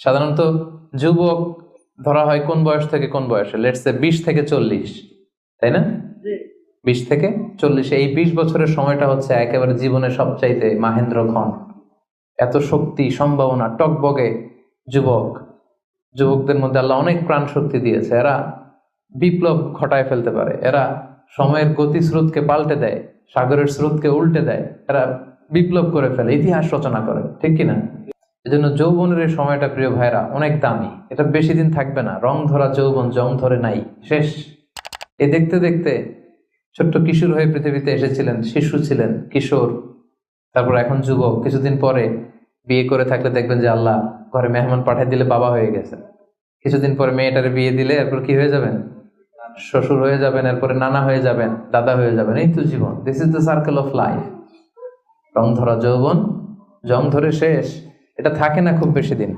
সাধারণত যুবক ধরা হয় কোন বয়স থেকে কোন বয়সে? লেটস সে 20 থেকে 40, তাই না? 20 থেকে 40, এই 20 বছরের সময়টা হচ্ছে একেবারে জীবনের সবচাইতে মাহেন্দ্র ক্ষণ। এত শক্তি, সম্ভাবনা, টকবগে যুবকদের মধ্যে আল্লাহ অনেক প্রাণ শক্তি দিয়েছে। এরা বিপ্লব ঘটায় ফেলতে পারে, এরা সময়ের গতি স্রোতকে পাল্টে দেয়, সাগরের স্রোতকে উল্টে দেয়, এরা বিপ্লব করে ফেলে, ইতিহাস রচনা করে, ঠিক কিনা? এজন্য যৌবনের এই সময়টা প্রিয় ভাইরা অনেক দামি। এটা বেশি দিন থাকবে না। রং ধরা যৌবন জং ধরে নাই, শেষ। এ দেখতে দেখতে ছোট্ট কিশোর হয়ে পৃথিবীতে এসেছিলেন, শিশু ছিলেন, কিশোর, তারপর এখন যুবক। কিছুদিন পরে বিয়ে করে থাকলে দেখবেন যে আল্লাহ ঘরে মেহমান পাঠিয়ে দিলে বাবা হয়ে গেছে। কিছুদিন পরে মেয়েটারে বিয়ে দিলে এরপর কি হয়ে যাবেন? শ্বশুর হয়ে যাবেন, এরপরে নানা হয়ে যাবেন, দাদা হয়ে যাবেন। এই তো জীবন। This is the circle of life. রং ধরা যৌবন জং ধরে শেষ, এটা থাকে না খুব বেশি দিন।